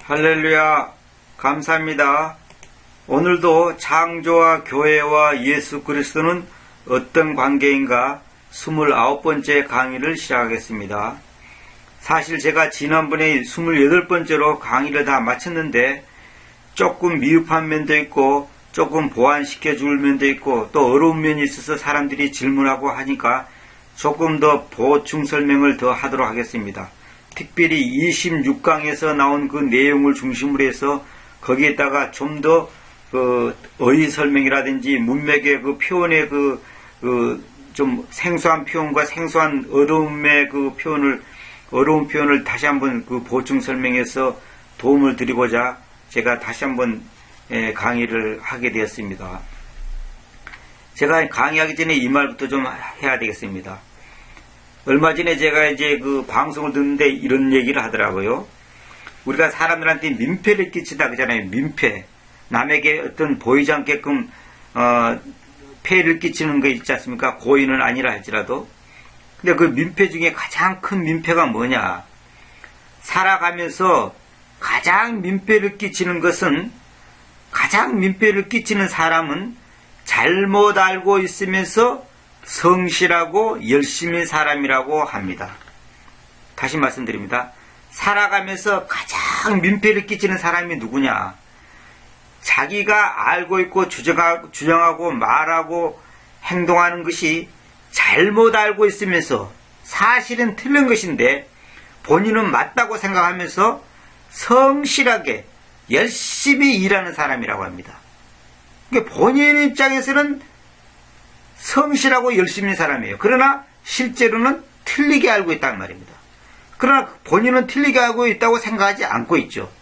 할렐루야, 감사합니다. 오늘도 창조와 교회와 예수 그리스도는 어떤 관계인가 29번째 강의를 시작하겠습니다. 사실 제가 지난번에 28번째로 강의를 다 마쳤는데 조금 미흡한 면도 있고 조금 보완시켜 줄 면도 있고 또 어려운 면이 있어서 사람들이 질문하고 하니까 조금 더 보충 설명을 더 하도록 하겠습니다. 특별히 26강에서 나온 그 내용을 중심으로 해서 거기에다가 좀 더 어휘 설명이라든지 문맥의 그 표현의 좀 생소한 표현과 생소한 어려움의 어려운 표현을 다시 한번 보충 설명해서 도움을 드리고자 제가 다시 한번 강의를 하게 되었습니다. 제가 강의하기 전에 이 말부터 좀 해야 되겠습니다. 얼마 전에 제가 이제 방송을 듣는데 이런 얘기를 하더라고요. 우리가 사람들한테 민폐를 끼치다 그러잖아요. 민폐. 남에게 어떤 보이지 않게끔, 폐를 끼치는 거 있지 않습니까? 고의는 아니라 할지라도. 근데 그 민폐 중에 가장 큰 민폐가 뭐냐? 살아가면서 가장 민폐를 끼치는 사람은 잘못 알고 있으면서 성실하고 열심인 사람이라고 합니다. 다시 말씀드립니다. 살아가면서 가장 민폐를 끼치는 사람이 누구냐? 자기가 알고 있고 주장하고 말하고 행동하는 것이 잘못 알고 있으면서 사실은 틀린 것인데 본인은 맞다고 생각하면서 성실하게 열심히 일하는 사람이라고 합니다. 그러니까 본인 입장에서는 성실하고 열심인 사람이에요. 그러나 실제로는 틀리게 알고 있다는 말입니다. 그러나 본인은 틀리게 알고 있다고 생각하지 않고 있죠.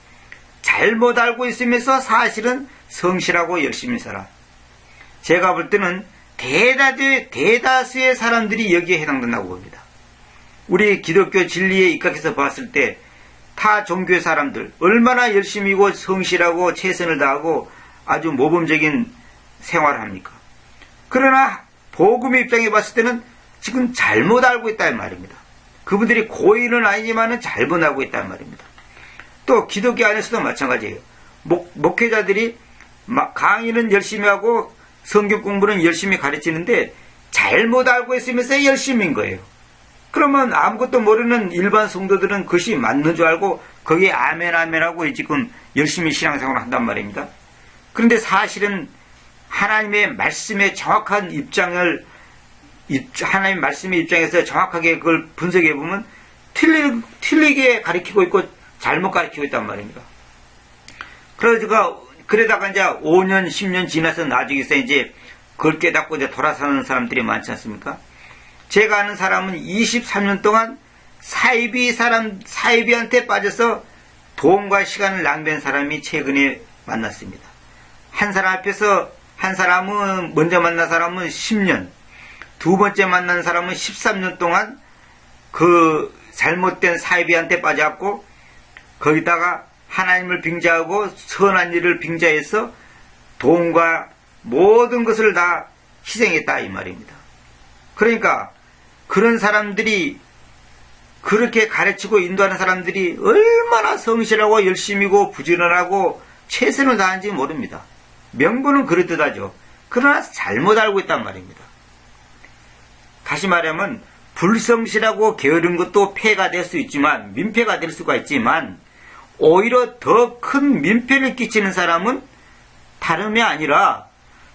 잘못 알고 있으면서 사실은 성실하고 열심인 사람. 제가 볼 때는 대다수의 사람들이 여기에 해당된다고 봅니다. 우리 기독교 진리에 입각해서 봤을 때 타 종교의 사람들 얼마나 열심히고 성실하고 최선을 다하고 아주 모범적인 생활을 합니까? 그러나 복음의 입장에 봤을 때는 지금 잘못 알고 있다는 말입니다. 그분들이 고의는 아니지만 잘못 알고 있다는 말입니다. 또 기독교 안에서도 마찬가지예요. 목회자들이 강의는 열심히 하고 성경 공부는 열심히 가르치는데 잘못 알고 있으면서 열심인 거예요. 그러면 아무것도 모르는 일반 성도들은 그것이 맞는 줄 알고 거기에 아멘 하고 지금 열심히 신앙생활을 한단 말입니다. 그런데 사실은 하나님의 말씀의 정확한 하나님의 말씀의 입장에서 정확하게 그걸 분석해 보면 틀리게 가르치고 있고 잘못 가르치고 있단 말입니다. 그러다가 이제 5년, 10년 지나서 나중에서 이제 그걸 깨닫고 이제 돌아서는 사람들이 많지 않습니까? 제가 아는 사람은 23년 동안 사이비한테 빠져서 돈과 시간을 낭비한 사람이 최근에 만났습니다. 한 사람은 먼저 만난 사람은 10년, 두 번째 만난 사람은 13년 동안 그 잘못된 사이비한테 빠져갖고 거기다가 하나님을 빙자하고 선한 일을 빙자해서 돈과 모든 것을 다 희생했다 이 말입니다. 그러니까 그런 사람들이 그렇게 가르치고 인도하는 사람들이 얼마나 성실하고 열심히고 부지런하고 최선을 다하는지 모릅니다. 명분은 그렇듯 하죠. 그러나 잘못 알고 있단 말입니다. 다시 말하면 불성실하고 게으른 것도 폐가 될 수 있지만 민폐가 될 수가 있지만 오히려 더 큰 민폐를 끼치는 사람은 다름이 아니라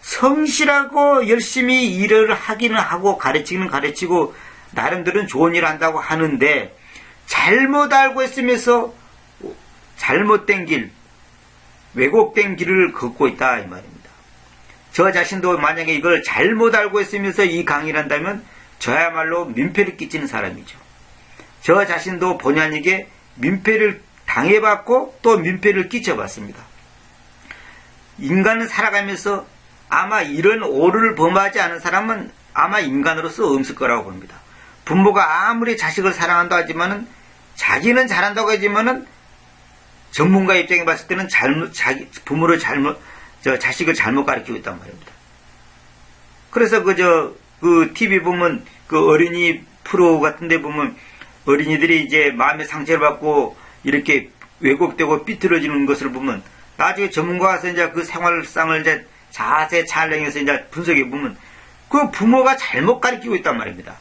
성실하고 열심히 일을 하기는 하고 가르치기는 가르치고 나름대로는 좋은 일을 한다고 하는데 잘못 알고 있으면서 잘못된 길, 왜곡된 길을 걷고 있다 이 말입니다. 저 자신도 만약에 이걸 잘못 알고 있으면서 이 강의를 한다면 저야말로 민폐를 끼치는 사람이죠. 저 자신도 본의 아니게 민폐를 당해봤고 또 민폐를 끼쳐봤습니다. 인간은 살아가면서 아마 이런 오류를 범하지 않은 사람은 아마 인간으로서 없을 거라고 봅니다. 부모가 아무리 자식을 사랑한다 하지만은 자기는 잘한다고 하지만은 전문가 입장에 봤을 때는 자식을 잘못 가르치고 있단 말입니다. 그래서 TV 보면 어린이 프로 같은 데 보면 어린이들이 이제 마음의 상처를 받고 이렇게 왜곡되고 삐뚤어지는 것을 보면 나중에 전문가 와서 이제 그 생활상을 이제 자세히 촬영해서 이제 분석해 보면 그 부모가 잘못 가르치고 있단 말입니다.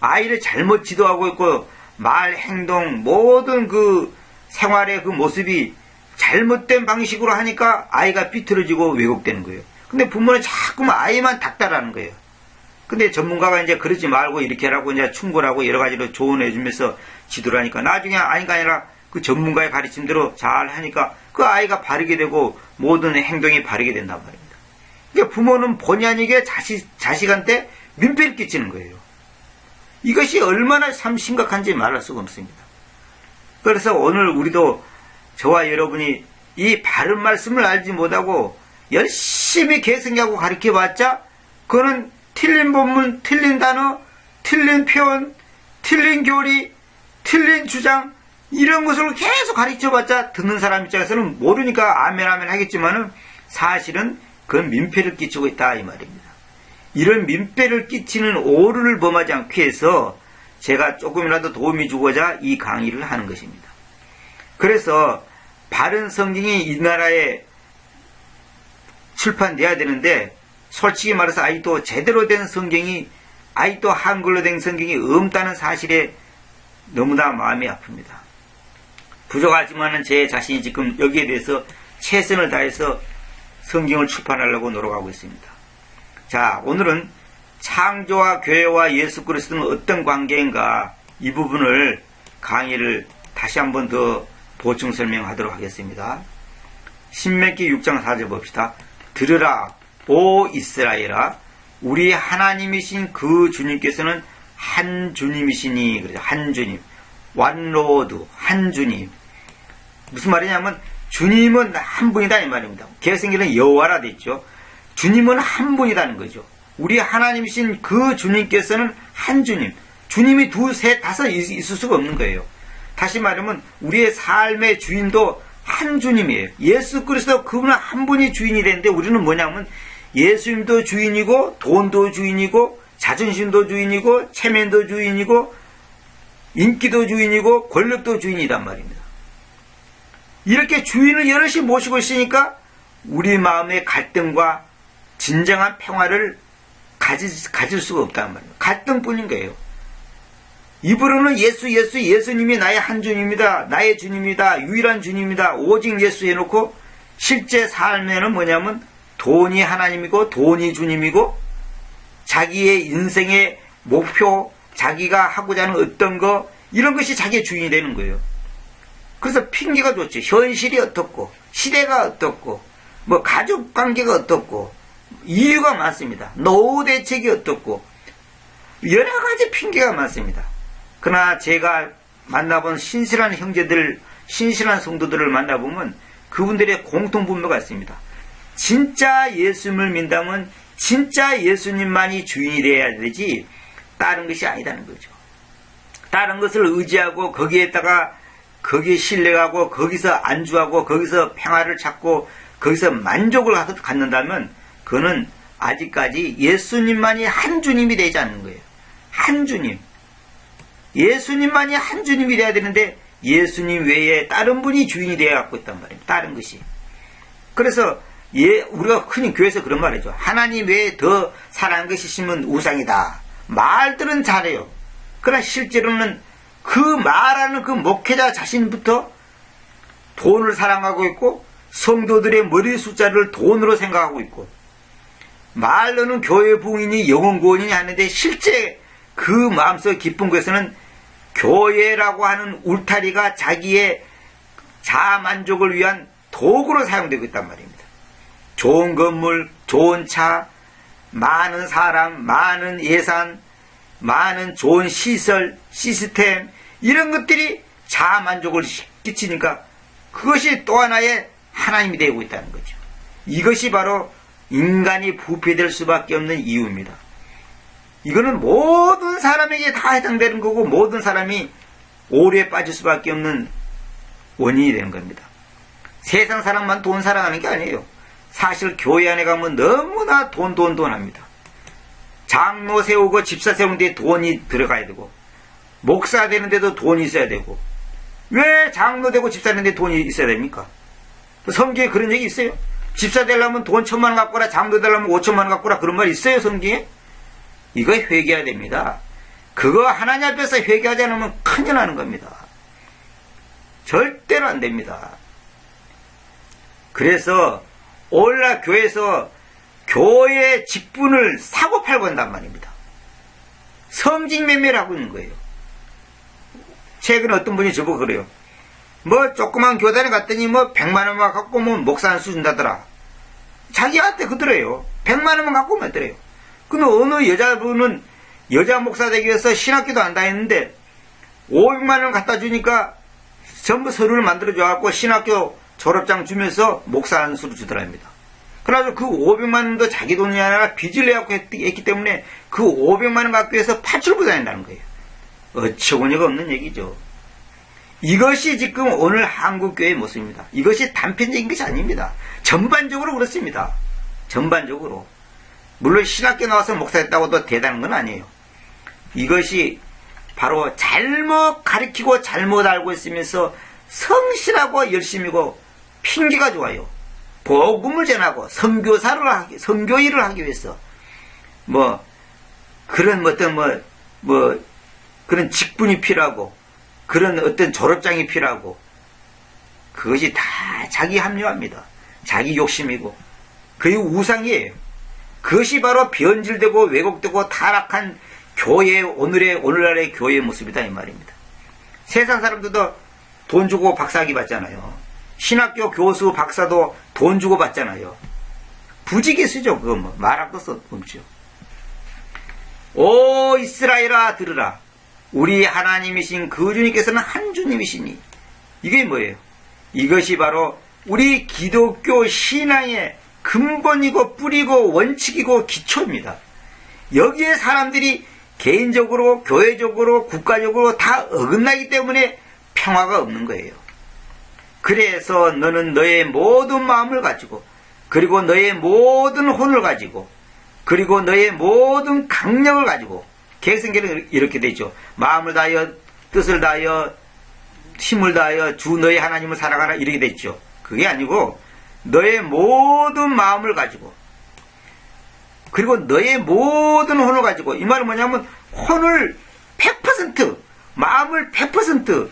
아이를 잘못 지도하고 있고 말, 행동, 모든 그 생활의 그 모습이 잘못된 방식으로 하니까 아이가 삐뚤어지고 왜곡되는 거예요. 근데 부모는 자꾸만 아이만 닥달하는 거예요. 근데 전문가가 이제 그러지 말고 이렇게 하라고 이제 충고하고 여러 가지로 조언해 주면서 지도를 하니까 나중에 아이가 아니라 그 전문가의 가르침대로 잘 하니까 그 아이가 바르게 되고 모든 행동이 바르게 된단 말입니다. 그러니까 부모는 본의 아니게 자식한테 민폐를 끼치는 거예요. 이것이 얼마나 참 심각한지 말할 수가 없습니다. 그래서 오늘 우리도 저와 여러분이 이 바른 말씀을 알지 못하고 열심히 개성하고 가르쳐봤자 그거는 틀린 본문, 틀린 단어, 틀린 표현, 틀린 교리, 틀린 주장 이런 것을 계속 가르쳐봤자 듣는 사람 입장에서는 모르니까 아멘 하겠지만은 사실은 그건 민폐를 끼치고 있다 이 말입니다. 이런 민폐를 끼치는 오류를 범하지 않기 위해서 제가 조금이라도 도움이 주고자 이 강의를 하는 것입니다. 그래서 바른 성경이 이 나라에 출판돼야 되는데 솔직히 말해서 아직도 제대로 된 성경이 아직도 한글로 된 성경이 없다는 사실에 너무나 마음이 아픕니다. 부족하지만은 제 자신이 지금 여기에 대해서 최선을 다해서 성경을 출판하려고 노력하고 있습니다. 자, 오늘은 창조와 교회와 예수 그리스도는 어떤 관계인가 이 부분을 강의를 다시 한번 더 보충 설명하도록 하겠습니다. 신명기 6장 4절 봅시다. 들으라 오 이스라엘아 우리 하나님이신 그 주님께서는 한 주님이시니 그래서 한 주님 완로드 한 주님 무슨 말이냐면 주님은 한 분이다 이 말입니다. 개성기는 여호와라 돼 있죠. 주님은 한 분이라는 거죠. 우리 하나님이신 그 주님께서는 한 주님 주님이 둘, 셋, 다섯 있을 수가 없는 거예요. 다시 말하면 우리의 삶의 주인도 한 주님이에요. 예수 그리스도 그분은 한 분이 주인이 되는데 우리는 뭐냐면 예수님도 주인이고 돈도 주인이고 자존심도 주인이고 체면도 주인이고 인기도 주인이고 권력도 주인이란 말입니다. 이렇게 주인을 여럿이 모시고 있으니까 우리 마음의 갈등과 진정한 평화를 가질 수가 없단 말이에요. 갈등뿐인 거예요. 입으로는 예수님이 나의 한 주님이다. 나의 주님이다. 유일한 주님이다. 오직 예수 해놓고 실제 삶에는 뭐냐면 돈이 하나님이고 돈이 주님이고 자기의 인생의 목표 자기가 하고자 하는 어떤 거 이런 것이 자기의 주인이 되는 거예요. 그래서 핑계가 좋죠. 현실이 어떻고 시대가 어떻고 뭐 가족관계가 어떻고 이유가 많습니다. 노후 대책이 어떻고 여러 가지 핑계가 많습니다. 그러나 제가 만나본 신실한 형제들, 신실한 성도들을 만나보면 그분들의 공통분모가 있습니다. 진짜 예수님을 믿다면 진짜 예수님만이 주인이 되어야 되지 다른 것이 아니다는 거죠. 다른 것을 의지하고 거기에다가 거기에 신뢰하고 거기서 안주하고 거기서 평화를 찾고 거기서 만족을 갖는다면 그거는 아직까지 예수님만이 한 주님이 되지 않는 거예요. 한 주님. 예수님만이 한 주님이 되어야 되는데 예수님 외에 다른 분이 주인이 되어 갖고 있단 말입니다. 다른 것이. 그래서 우리가 흔히 교회에서 그런 말이죠. 하나님 외에 더 사랑하는 것이 있으면 우상이다. 말들은 잘해요. 그러나 실제로는 그 말하는 그 목회자 자신부터 돈을 사랑하고 있고 성도들의 머리 숫자를 돈으로 생각하고 있고 말로는 교회 부흥이니 영혼 구원이니 하는데 실제 그 마음속 깊은 곳에서는 교회라고 하는 울타리가 자기의 자아만족을 위한 도구로 사용되고 있단 말입니다. 좋은 건물, 좋은 차, 많은 사람, 많은 예산, 많은 좋은 시설, 시스템 이런 것들이 자아만족을 끼치니까 그것이 또 하나의 하나님이 되고 있다는 거죠. 이것이 바로 인간이 부패될 수밖에 없는 이유입니다. 이거는 모든 사람에게 다 해당되는 거고 모든 사람이 오류에 빠질 수밖에 없는 원인이 되는 겁니다. 세상 사람만 돈 사랑하는 게 아니에요. 사실 교회 안에 가면 너무나 돈 합니다. 장로 세우고 집사 세우는데 돈이 들어가야 되고 목사 되는데도 돈이 있어야 되고 왜 장로 되고 집사 되는데 돈이 있어야 됩니까? 성경에 그런 얘기 있어요? 집사 되려면 돈 1,000만 원 갖고 라 장로 되려면 5,000만 원 갖고 라 그런 말 있어요 성경에? 이거 회개해야 됩니다. 그거 하나님 앞에서 회개하지 않으면 큰일 나는 겁니다. 절대로 안 됩니다. 그래서 오늘날 교회에서 교회 직분을 사고 팔고 한단 말입니다. 성직매매를 하고 있는 거예요. 최근에 어떤 분이 저보고 그래요. 뭐 조그만 교단에 갔더니 뭐 100만 원만 갖고 뭐 목사 한 수 준다더라. 자기한테 그더래요. 100만 원만 갖고 오면 되래요. 근데 어느 여자분은 여자 목사 되기 위해서 신학교도 안 다녔는데 500만 원 갖다 주니까 전부 서류를 만들어줘갖고 신학교 졸업장 주면서 목사 한 수를 주더랍니다. 그래가지고 그 500만 원도 자기 돈이 아니라 빚을 내갖고 했기 때문에 그 500만 원 갖고 해서 파출부 다닌다는 거예요. 어처구니가 없는 얘기죠. 이것이 지금 오늘 한국교회의 모습입니다. 이것이 단편적인 것이 아닙니다. 전반적으로 그렇습니다. 전반적으로. 물론 신학교 나와서 목사했다고 도 대단한 건 아니에요. 이것이 바로 잘못 가르치고 잘못 알고 있으면서 성실하고 열심히고 핑계가 좋아요. 복음을 전하고 선교 일을 하기 위해서 그런 어떤 그런 직분이 필요하고 그런 어떤 졸업장이 필요하고 그것이 다 자기 합리화입니다. 자기 욕심이고 그게 우상이에요. 그것이 바로 변질되고 왜곡되고 타락한 오늘날의 교회의 모습이다 이 말입니다. 세상 사람들도 돈 주고 박사학위 받잖아요. 신학교 교수 박사도 돈 주고 받잖아요. 부지기수죠. 그거 말할 것도 없죠. 오 이스라엘아 들으라. 우리 하나님이신 그 주님께서는 한 주님이시니. 이게 뭐예요? 이것이 바로 우리 기독교 신앙의 근본이고 뿌리고 원칙이고 기초입니다. 여기에 사람들이 개인적으로 교회적으로 국가적으로 다 어긋나기 때문에 평화가 없는 거예요. 그래서 너는 너의 모든 마음을 가지고 그리고 너의 모든 혼을 가지고 그리고 너의 모든 강력을 가지고 계승계는 이렇게 되죠. 마음을 다하여 뜻을 다하여 힘을 다하여 주 너의 하나님을 사랑하라 이렇게 되죠. 그게 아니고 너의 모든 마음을 가지고 그리고 너의 모든 혼을 가지고 이 말은 뭐냐면 혼을 100% 마음을 100%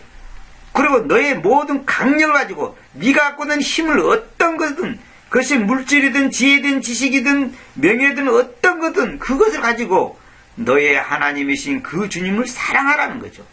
그리고 너의 모든 강력을 가지고 네가 갖고 있는 힘을 어떤 것든 그것이 물질이든 지혜든 지식이든 명예든 어떤 것든 그것을 가지고 너의 하나님이신 그 주님을 사랑하라는 거죠.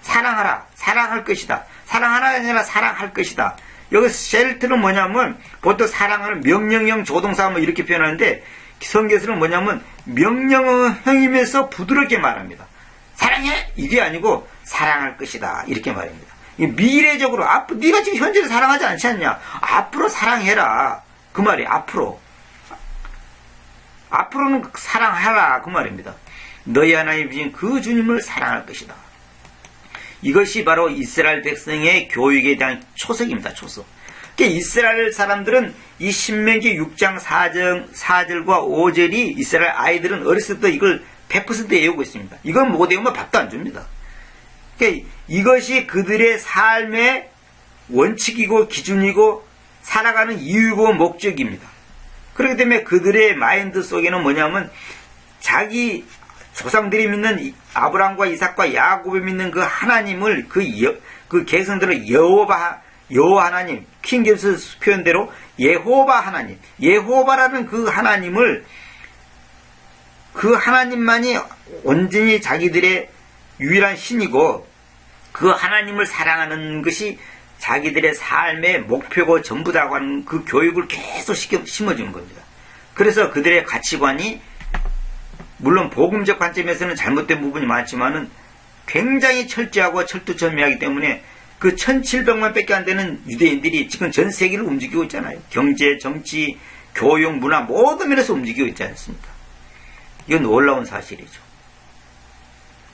사랑하라. 사랑할 것이다. 사랑하라 아니라 사랑할 것이다. 여기서 셀트는 뭐냐면 보통 사랑하는 명령형 조동사 이렇게 표현하는데 성경에서는 뭐냐면 명령형이면서 부드럽게 말합니다. 사랑해! 이게 아니고 사랑할 것이다. 이렇게 말합니다. 미래적으로 네가 지금 현재를 사랑하지 않지 않냐? 앞으로 사랑해라. 그 말이 앞으로는 사랑하라. 그 말입니다. 너희 하나님이신 그 주님을 사랑할 것이다. 이것이 바로 이스라엘 백성의 교육에 대한 초석입니다. 초석. 그러니까 이스라엘 사람들은 이 신명기 6장 4절과 5절이 이스라엘 아이들은 어렸을 때 이걸 100% 외우고 있습니다. 이건 못 외우면 밥도 안 줍니다. 그러니까 이것이 그들의 삶의 원칙이고 기준이고 살아가는 이유고 목적입니다. 그렇기 때문에 그들의 마인드 속에는 뭐냐면 자기 조상들이 믿는 아브라함과 이삭과 야곱이 믿는 그 하나님을 그 계승들을 여호와 하나님 킹제임스 표현대로 예호바 하나님 예호바라는 그 하나님을 그 하나님만이 온전히 자기들의 유일한 신이고 그 하나님을 사랑하는 것이 자기들의 삶의 목표고 전부다고 하는 그 교육을 계속 심어주는 겁니다. 그래서 그들의 가치관이 물론 복음적 관점에서는 잘못된 부분이 많지만은 굉장히 철저하고 철두철미하기 때문에 그 1700만 밖에 안 되는 유대인들이 지금 전 세계를 움직이고 있잖아요. 경제, 정치, 교육, 문화 모든 면에서 움직이고 있지 않습니까? 이건 놀라운 사실이죠.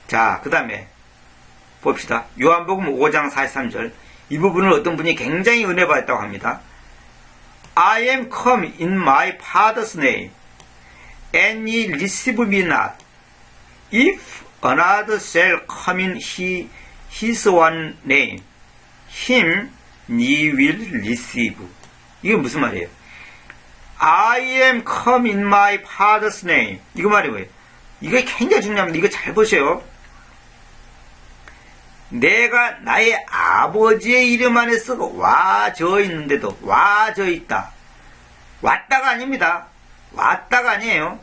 자, 그 다음에 봅시다. 요한복음 5장 43절 이 부분을 어떤 분이 굉장히 은혜 받았다고 합니다. I am come in my father's name and ye receive me not. If another shall come in his own name, him ye will receive. 이게 무슨 말이에요? I am come in my father's name. 이거 말이 뭐예요? 이게 굉장히 중요합니다. 이거 잘 보세요. 내가 나의 아버지의 이름 안에서 와져 있는데도, 와져 있다. 왔다가 아닙니다. 왔다가 아니에요.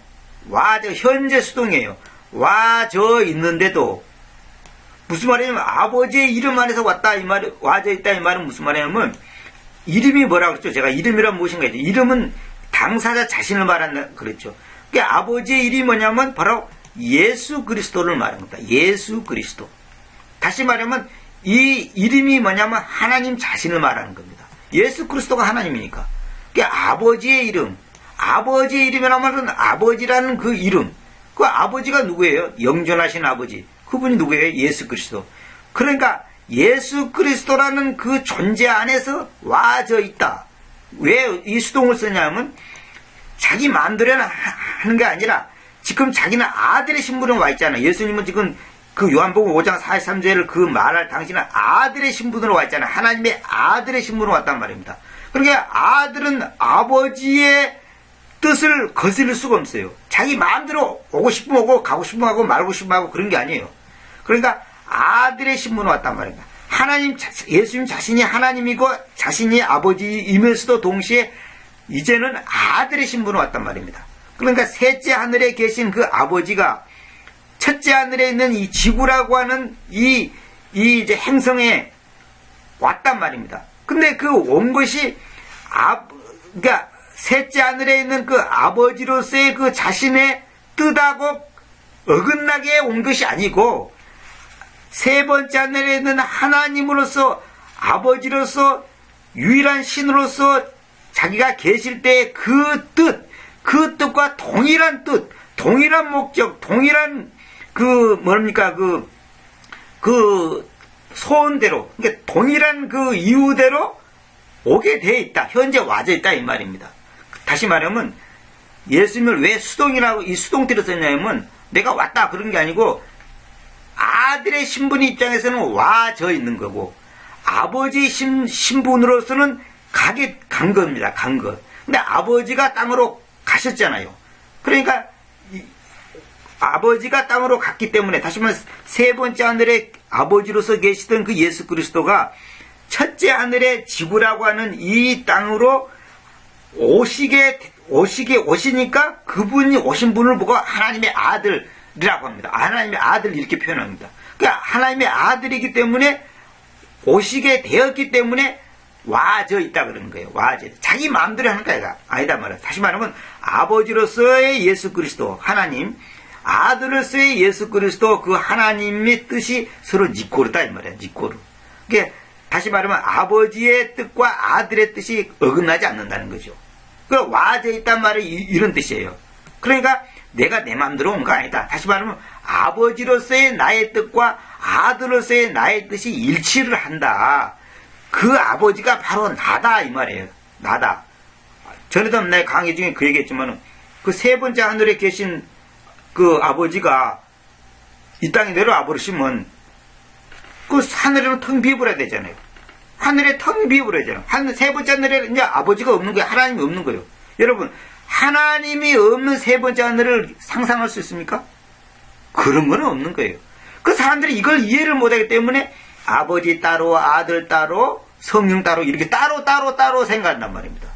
와져, 현재 수동이에요. 와져 있는데도. 무슨 말이냐면, 아버지의 이름 안에서 왔다, 이 말이, 와져 있다, 이 말은 무슨 말이냐면, 이름이 뭐라고 그랬죠? 제가 이름이란 무엇인가 했죠? 이름은 당사자 자신을 말한다, 그랬죠. 그러니까 아버지의 이름이 뭐냐면, 바로 예수 그리스도를 말하는 겁니다. 예수 그리스도. 다시 말하면, 이 이름이 뭐냐면, 하나님 자신을 말하는 겁니다. 예수 그리스도가 하나님이니까. 그러니까 아버지의 이름, 아버지의 이름이라는 말은 아버지라는 그 이름, 그 아버지가 누구예요? 영존하신 아버지. 그분이 누구예요? 예수 그리스도. 그러니까 예수 그리스도라는 그 존재 안에서 와져 있다. 왜 이 수동을 쓰냐면 자기 마음대로 하는 게 아니라 지금 자기는 아들의 신분으로 와 있잖아요. 예수님은 지금 그 요한복음 5장 43절을 그 말할 당신은 아들의 신분으로 와 있잖아요. 하나님의 아들의 신분으로 왔단 말입니다. 그러니까 아들은 아버지의 뜻을 거스릴 수가 없어요. 자기 마음대로 오고 싶으면 오고 가고 싶으면 가고 말고 싶으면 하고 그런 게 아니에요. 그러니까 아들의 신분으로 왔단 말입니다. 하나님, 예수님 자신이 하나님이고 자신이 아버지이면서도 동시에 이제는 아들의 신분으로 왔단 말입니다. 그러니까 셋째 하늘에 계신 그 아버지가 첫째 하늘에 있는 이 지구라고 하는 이 이제 행성에 왔단 말입니다. 근데 그 온 것이 그러니까 셋째 하늘에 있는 그 아버지로서의 그 자신의 뜻하고 어긋나게 온 것이 아니고 세 번째 하늘에 있는 하나님으로서 아버지로서 유일한 신으로서 자기가 계실 때의 그 뜻과 동일한 뜻, 동일한 목적, 동일한 그 뭡니까 그 소원대로, 그러니까 동일한 그 이유대로 오게 돼 있다. 현재 와져 있다 이 말입니다. 다시 말하면 예수님을 왜 수동이라고 이 수동태를 썼냐면 내가 왔다 그런 게 아니고 아들의 신분 입장에서는 와져 있는 거고 아버지 신분으로서는 간 겁니다. 간 것. 근데 아버지가 땅으로 가셨잖아요. 그러니까 아버지가 땅으로 갔기 때문에 다시 말해서 세 번째 하늘에 아버지로서 계시던 그 예수 그리스도가 첫째 하늘의 지구라고 하는 이 땅으로 오시니까 그분이 오신 분을 보고 하나님의 아들이라고 합니다. 하나님의 아들 이렇게 표현합니다. 그러니까 하나님의 아들이기 때문에 오시게 되었기 때문에 와져 있다 그러는 거예요. 와져. 자기 마음대로 하는 거야. 아니다 말이야. 다시 말하면 아버지로서의 예수 그리스도 하나님, 아들로서의 예수 그리스도 그 하나님의 뜻이 서로 니꼬르다 이 말이야. 니꼬르. 그러니까 다시 말하면 아버지의 뜻과 아들의 뜻이 어긋나지 않는다는 거죠. 그 와져 있단 말이 이런 뜻이에요. 그러니까 내가 내 마음대로 온 거 아니다. 다시 말하면 아버지로서의 나의 뜻과 아들로서의 나의 뜻이 일치를 한다. 그 아버지가 바로 나다 이 말이에요. 나다. 전에도 내 강의 중에 그 얘기했지만 그 세 번째 하늘에 계신 그 아버지가 이 땅에 내려와 버리시면 그 하늘에는 텅 비어버려야 되잖아요. 하늘에 텅 비어버려야 되잖아요. 세 번째 하늘에 이제 아버지가 없는 거예요. 하나님이 없는 거예요. 여러분 하나님이 없는 세 번째 하늘을 상상할 수 있습니까? 그런 건 없는 거예요. 그 사람들이 이걸 이해를 못하기 때문에 아버지 따로 아들 따로 성령 따로 이렇게 따로 생각한단 말입니다.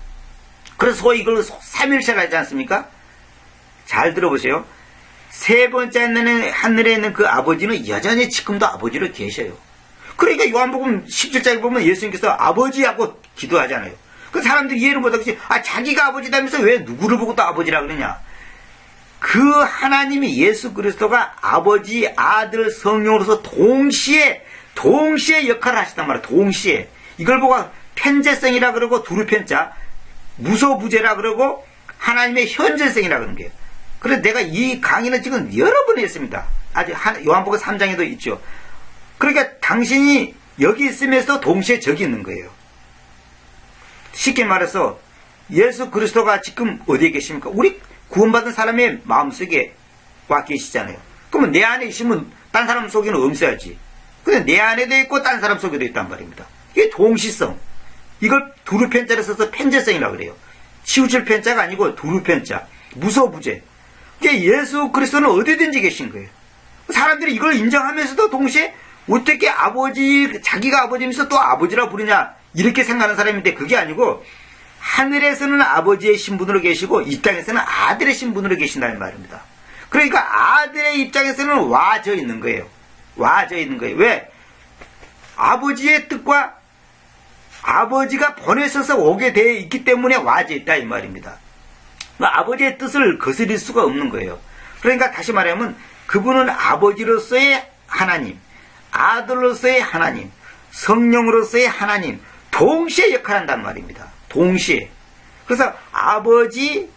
그래서 소위 이걸 삼일체가 있지 않습니까? 잘 들어보세요. 세 번째 하늘에 있는 그 아버지는 여전히 지금도 아버지로 계셔요. 그러니까 요한복음 17장에 보면 예수님께서 아버지하고 기도하잖아요. 그 사람들이 이해를 못하겠지. 자기가 아버지다면서 왜 누구를 보고 또 아버지라 그러냐. 그 하나님이 예수 그리스도가 아버지, 아들, 성령으로서 동시에 역할을 하시단 말이에요. 동시에. 이걸 보고 편재성이라 그러고 두루편자, 무소부재라 그러고 하나님의 현재성이라 그러는 거예요. 그래서 내가 이 강의는 지금 여러 번 했습니다. 아직 요한복음 3장에도 있죠. 그러니까 당신이 여기 있으면서 동시에 저기 있는 거예요. 쉽게 말해서 예수 그리스도가 지금 어디에 계십니까? 우리 구원받은 사람의 마음속에 와 계시잖아요. 그러면 내 안에 있으면 딴 사람 속에는 없어야지. 근데 내 안에도 있고 딴 사람 속에도 있단 말입니다. 이게 동시성. 이걸 두루편자를 써서 편재성이라고 그래요. 치우칠 편자가 아니고 두루편자. 무소부재. 이게 예수 그리스도는 어디든지 계신 거예요. 사람들이 이걸 인정하면서도 동시에 어떻게 자기가 아버지면서 또 아버지라 부르냐 이렇게 생각하는 사람인데, 그게 아니고 하늘에서는 아버지의 신분으로 계시고 이 땅에서는 아들의 신분으로 계신다는 말입니다. 그러니까 아들의 입장에서는 와져 있는 거예요. 와져 있는 거예요. 왜? 아버지의 뜻과 아버지가 보내셔서 오게 되어 있기 때문에 와져 있다 이 말입니다. 아버지의 뜻을 거스릴 수가 없는 거예요. 그러니까 다시 말하면 그분은 아버지로서의 하나님, 아들로서의 하나님, 성령으로서의 하나님 동시에 역할한단 말입니다. 동시에. 그래서 아버지인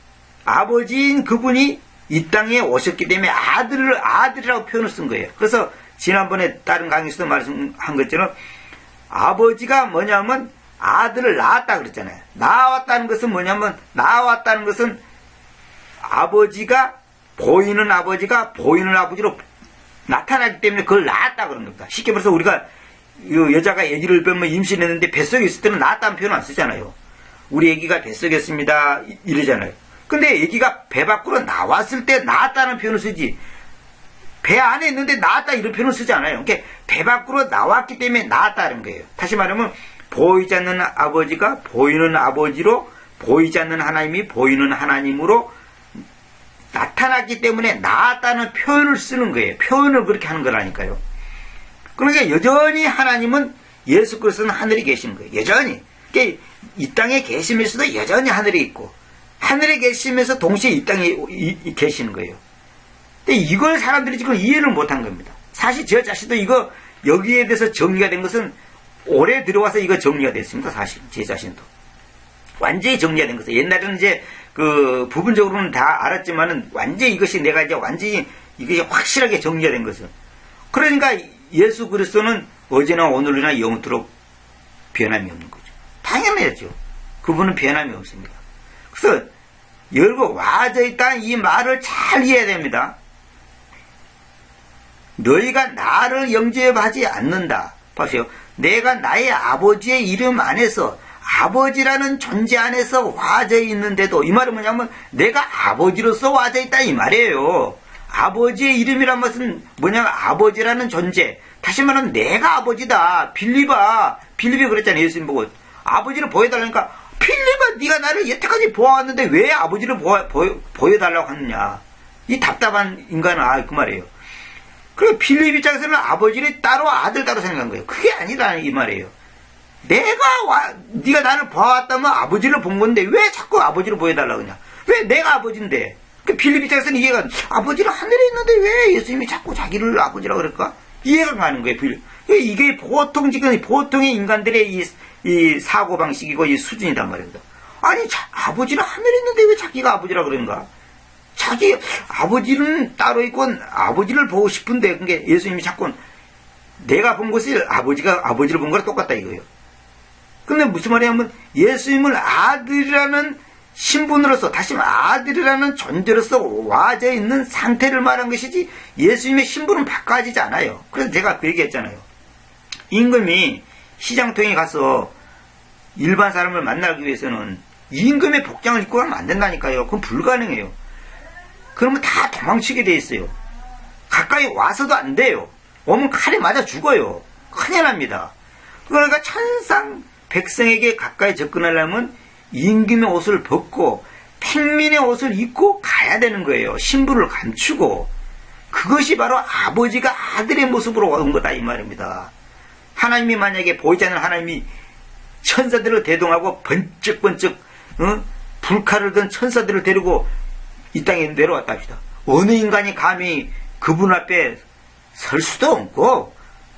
그분이 이 땅에 오셨기 때문에 아들이라고 표현을 쓴 거예요. 그래서 지난번에 다른 강의에서도 말씀한 것처럼 아버지가 뭐냐면 아들을 낳았다 그랬잖아요. 낳았다는 것은 뭐냐면, 낳았다는 것은 보이는 아버지로 나타나기 때문에 그걸 낳았다 그런 겁니다. 쉽게 말해서 우리가 여자가 아기를 빼면 임신했는데 뱃속에 있을 때는 낳았다는 표현 안 쓰잖아요. 우리 아기가 뱃속에 있습니다 이러잖아요. 근데 아기가 배 밖으로 나왔을 때 낳았다는 표현을 쓰지, 배 안에 있는데 낳았다 이런 표현을 쓰지 않아요. 그러니까 배 밖으로 나왔기 때문에 낳았다는 거예요. 다시 말하면 보이지 않는 아버지가 보이는 아버지로, 보이지 않는 하나님이 보이는 하나님으로 나타났기 때문에 낳았다는 표현을 쓰는 거예요. 표현을 그렇게 하는 거라니까요. 그러니까 여전히 하나님은 예수 그리스도는 하늘에 계시는 거예요. 여전히. 그러니까 이 땅에 계시면서도 여전히 하늘에 있고, 하늘에 계시면서 동시에 이 땅에 계시는 거예요. 근데 이걸 사람들이 지금 이해를 못한 겁니다. 사실 저 자신도 여기에 대해서 정리가 된 것은 올해 들어와서 이거 정리가 됐습니다. 사실 제 자신도 완전히 정리가 된 것은, 옛날에는 이제 부분적으로는 다 알았지만은 완전히 이것이 내가 이제 완전히 이게 확실하게 정리가 된 것은, 그러니까 예수 그리스도는 어제나 오늘이나 영원토록 변함이 없는 거죠. 당연하죠. 그분은 변함이 없습니다. 그래서 열고 와져 있다는 이 말을 잘 이해해야 됩니다. 너희가 나를 영접하지 않는다. 보세요. 내가 나의 아버지의 이름 안에서, 아버지라는 존재 안에서 와져 있는데도, 이 말은 뭐냐면 내가 아버지로서 와져 있다 이 말이에요. 아버지의 이름이란 것은 뭐냐면 아버지라는 존재. 다시 말하면 내가 아버지다. 빌립이 그랬잖아요. 예수님 보고 아버지를 보여달라니까, 빌립아 네가 나를 여태까지 보아왔는데 왜 아버지를 보여달라고 하느냐. 이 답답한 인간은 그 말이에요. 그리고 빌립 입장에서는 아버지를 따로 아들 따로 생각한 거예요. 그게 아니라 이 말이에요. 네가 나를 보아왔다면 아버지를 본 건데 왜 자꾸 아버지를 보여달라고 하냐. 왜 내가 아버지인데. 그 빌립 입장에서는 이해가, 아버지는 하늘에 있는데 왜 예수님이 자꾸 자기를 아버지라고 그럴까? 이해가 가는 거예요. 이게 보통의 인간들의 이 사고방식이고 이 수준이단 말입니다. 아니, 아버지는 하늘에 있는데 왜 자기가 아버지라고 그런가? 자기 아버지는 따로 있고 아버지를 보고 싶은데, 그게 예수님이 자꾸 내가 본 것이 아버지를 본 거랑 똑같다 이거예요. 근데 무슨 말이냐면 예수님을 아들이라는 신분으로서, 다시 말해 아들이라는 존재로서 와져 있는 상태를 말한 것이지 예수님의 신분은 바꿔지지 않아요. 그래서 제가 그 얘기했잖아요. 임금이 시장통에 가서 일반 사람을 만나기 위해서는 임금의 복장을 입고 가면 안 된다니까요. 그건 불가능해요. 그러면 다 도망치게 돼 있어요. 가까이 와서도 안 돼요. 오면 칼에 맞아 죽어요. 큰일 납니다. 그러니까 천상 백성에게 가까이 접근하려면 임금의 옷을 벗고 평민의 옷을 입고 가야 되는 거예요. 신분을 감추고. 그것이 바로 아버지가 아들의 모습으로 온 거다 이 말입니다. 하나님이 만약에 보이지 않는 하나님이 천사들을 대동하고 번쩍번쩍 불칼을 든 천사들을 데리고 이 땅에 내려왔다 합시다. 어느 인간이 감히 그분 앞에 설 수도 없고,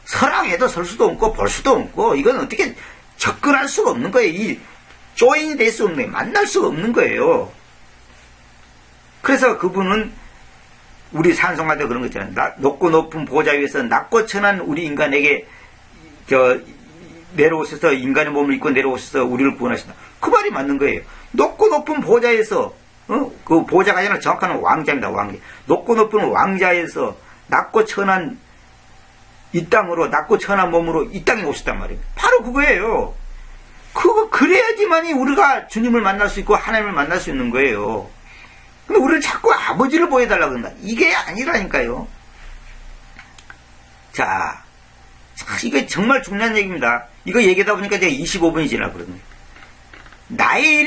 서랑해도 설 수도 없고 볼 수도 없고, 이건 어떻게 접근할 수가 없는 거예요. 이 조인이 될 수 없는 거예요. 만날 수가 없는 거예요. 그래서 그분은 우리 산송가도 그런 거 있잖아요. 높고 높은 보좌 위에서 낮고 천한 우리 인간에게 내려오셔서, 인간의 몸을 입고 내려오셔서 우리를 구원하신다. 그 말이 맞는 거예요. 높고 높은 보좌에서, 그 보좌가 아니라 정확한 왕자입니다. 왕자. 높고 높은 왕자에서 낮고 천한 이 땅으로 낮고 천한 몸으로 이 땅에 오셨단 말이에요. 바로 그거예요. 그래야지만이 우리가 주님을 만날 수 있고 하나님을 만날 수 있는 거예요. 근데 우리는 자꾸 아버지를 보여달라고 한다. 이게 아니라니까요. 자, 이게 정말 중요한 얘기입니다. 이거 얘기하다 보니까 제가 25분이 지나거든요. 나의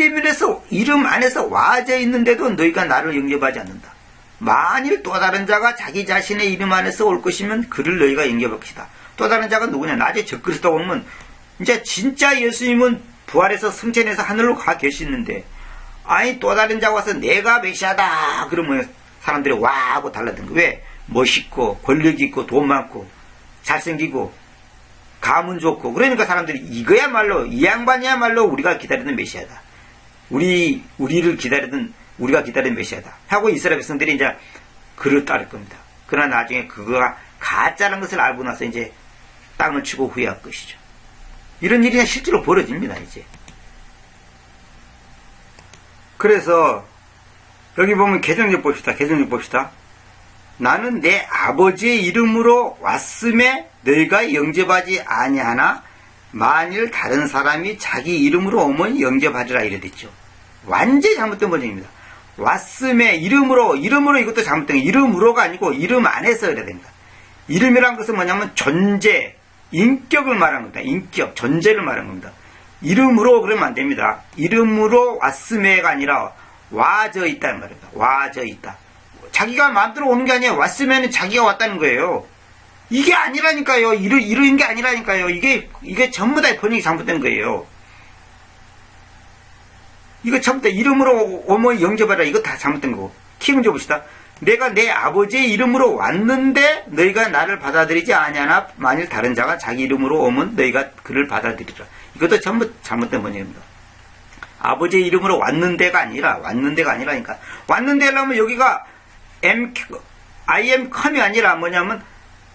이름 안에서 와져 있는데도 너희가 나를 영접하지 않는다. 만일 또 다른 자가 자기 자신의 이름 안에서 올 것이면 그를 너희가 영접할 것이다. 또 다른 자가 누구냐? 낮에 적그리스도 오면 이제 진짜 예수님은 부활해서 승천해서 하늘로 가 계시는데, 아니 또 다른 자가 와서 내가 메시아다 그러면 사람들이 와 하고 달라든 거. 왜? 멋있고 권력 있고 돈 많고 잘생기고 가문 좋고 그러니까 사람들이 이거야말로 이 양반이야말로 우리가 기다리는 메시아다. 우리를 기다리던 우리가 기다리는 메시아다 하고 이스라엘 백성들이 이제 그를 따를 겁니다. 그러나 나중에 그거가 가짜라는 것을 알고 나서 이제 땅을 치고 후회할 것이죠. 이런 일이 실제로 벌어집니다. 이제. 그래서 여기 보면 개정력 봅시다. 개정력 봅시다. 나는 내 아버지의 이름으로 왔음에 너희가 영접하지 아니하나 만일 다른 사람이 자기 이름으로 오면 영접하리라 이래 됐죠. 완전히 잘못된 번역입니다. 왔음에 이름으로 이것도 잘못된 거예요. 이름으로가 아니고 이름 안에서 이래야 됩니다. 이름이란 것은 뭐냐면 존재, 인격을 말하는 겁니다. 인격, 존재를 말하는 겁니다. 이름으로 그러면 안 됩니다. 이름으로 왔음에가 아니라 와져 있다는 말입니다. 와져 있다. 자기가 마음대로 오는 게 아니에요. 왔으면 자기가 왔다는 거예요. 이게 아니라니까요. 이런 게 아니라니까요. 이게 전부 다 번역이 잘못된 거예요. 이거 전부 다 이름으로 오면 영접하라. 이거 다 잘못된 거고. 키 문제 봅시다. 내가 내 아버지의 이름으로 왔는데 너희가 나를 받아들이지 아니하나 만일 다른 자가 자기 이름으로 오면 너희가 그를 받아들이라. 이것도 전부 잘못된 번역입니다. 아버지의 이름으로 왔는데가 아니라니까. 왔는데라면 여기가 I am come이 아니라 뭐냐면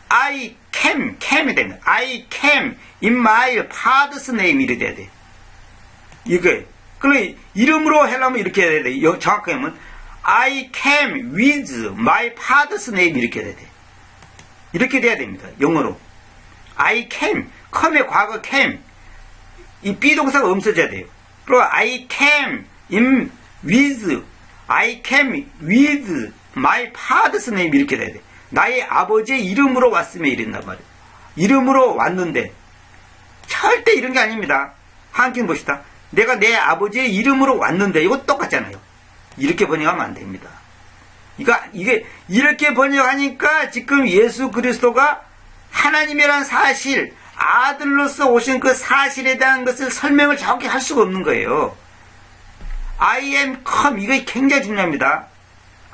I cam이 됩니다. I came in my father's name 이렇게 돼야 돼. 이게 그럼 이름으로 하려면 이렇게 해야 돼. 정확하게 하면 I came with my father's name 이렇게 돼야 돼. 이렇게 돼야 됩니다. 영어로 I came, come의 과거 came 이 비동사가 없어져야 돼요. 그리고 I came with my father's name 이렇게 돼야 돼. 나의 아버지의 이름으로 왔으면 이랬단 말이에요. 이름으로 왔는데 절대 이런 게 아닙니다. 한번 봅시다. 내가 내 아버지의 이름으로 왔는데 이거 똑같잖아요. 이렇게 번역하면 안 됩니다. 이게 이렇게 번역하니까 지금 예수 그리스도가 하나님이란 사실, 아들로서 오신 그 사실에 대한 것을 설명을 정확히 할 수가 없는 거예요. I am come 이거 굉장히 중요합니다.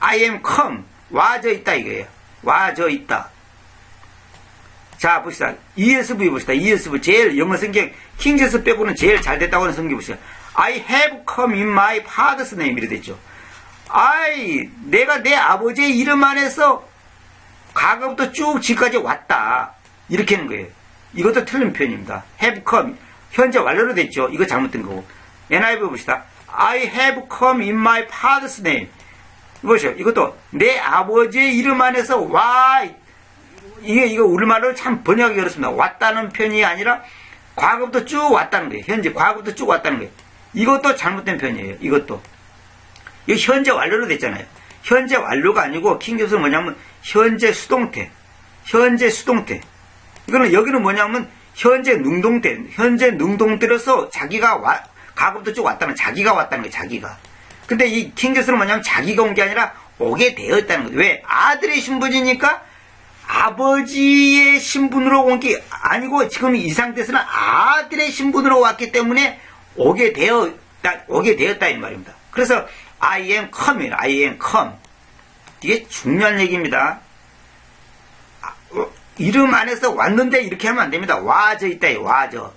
I am come 와져 있다 이거예요. 와져 있다. 자 봅시다. ESV 봅시다. ESV 제일 영어 성경 킹제스 빼고는 제일 잘 됐다고 하는 성경 봅시다. I have come in my father's name 이렇게 됐죠. 내가 내 아버지의 이름 안에서 과거부터 쭉 지금까지 왔다 이렇게 하는 거예요. 이것도 틀린 표현입니다. have come 현재 완료로 됐죠. 이거 잘못된 거고. NIV 봅시다. I have come in my father's name. 보시죠. 이것도 내 아버지의 이름 안에서 와. 이거 우리말로 참 번역하기 어렵습니다. 왔다는 표현이 아니라 과거부터 쭉 왔다는 거예요. 현재 과거부터 쭉 왔다는 거예요. 이것도 잘못된 표현이에요. 이것도. 이거 현재 완료로 됐잖아요. 현재 완료가 아니고 킹제스는 뭐냐면 현재 수동태. 현재 수동태. 이거는 여기는 뭐냐면 현재 능동태. 현재 능동태로서 자기가 과거부터 쭉 왔다는 자기가 왔다는 거예요. 자기가. 근데 이 킹제스는 뭐냐면 자기가 온 게 아니라 오게 되어 있다는 거예요. 왜? 아들의 신분이니까 아버지의 신분으로 온 게 아니고 지금 이 상태에서는 아들의 신분으로 왔기 때문에 오게 되었다 이 말입니다. 그래서 I am come이에요. I am come. 이게 중요한 얘기입니다. 이름 안에서 왔는데 이렇게 하면 안 됩니다. 와져 있다. 와져.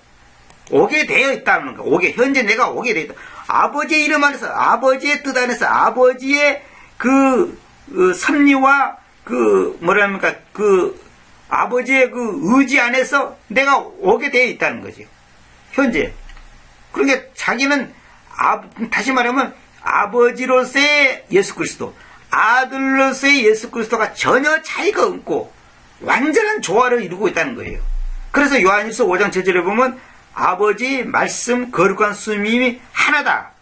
오게 되어 있다는 거. 현재 내가 오게 되어 있다. 아버지의 이름 안에서, 아버지의 뜻 안에서, 아버지의 섭리와 아버지의 의지 안에서 내가 오게 되어 있다는 거죠. 현재. 그러니까 자기는, 다시 말하면, 아버지로서의 예수 그리스도, 아들로서의 예수 그리스도가 전혀 차이가 없고, 완전한 조화를 이루고 있다는 거예요. 그래서 요한일서 5장 7절에 보면 아버지 말씀 거룩한 수님이 하나다.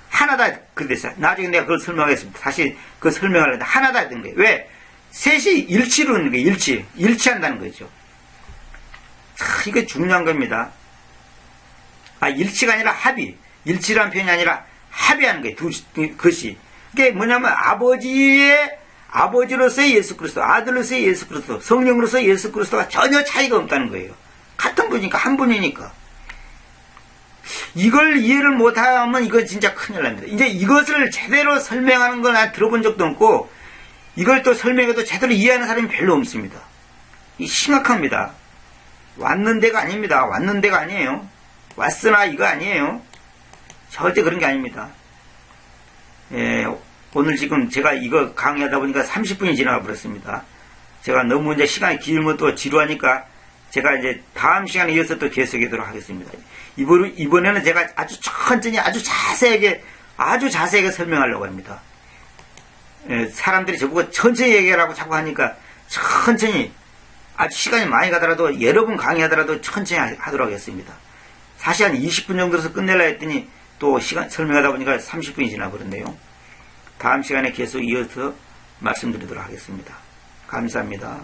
하나다. 그랬어요. 나중에 내가 그걸 설명하겠습니다. 다시 그 설명하려는데 하나다 했던 거예요. 왜? 셋이 일치로 있는 거예요. 일치한다는 거죠. 이게 중요한 겁니다. 일치가 아니라 합의. 일치란 표현이 아니라 합의하는 거예요. 그것이. 그게 뭐냐면 아버지로서의 예수 그리스도, 아들로서의 예수 그리스도, 성령으로서의 예수 그리스도가 전혀 차이가 없다는 거예요. 같은 분이니까, 한 분이니까. 이걸 이해를 못하면 이건 진짜 큰일 납니다. 이제 이것을 제대로 설명하는 건 난 들어본 적도 없고, 이걸 또 설명해도 제대로 이해하는 사람이 별로 없습니다. 이 심각합니다. 왔는 데가 아닙니다. 왔는 데가 아니에요. 왔으나 이거 아니에요. 절대 그런 게 아닙니다. 오늘 지금 제가 이거 강의하다 보니까 30분이 지나가 버렸습니다. 제가 너무 이제 시간이 길면 또 지루하니까 제가 이제 다음 시간에 이어서 또 계속하도록 하겠습니다. 이번에는 제가 아주 천천히 아주 자세하게 설명하려고 합니다. 사람들이 저보고 천천히 얘기하라고 자꾸 하니까 천천히 아주 시간이 많이 가더라도 여러 번 강의하더라도 천천히 하도록 하겠습니다. 사실 한 20분 정도에서 끝내려 했더니 또 시간 설명하다 보니까 30분이 지나버렸네요. 다음 시간에 계속 이어서 말씀드리도록 하겠습니다. 감사합니다.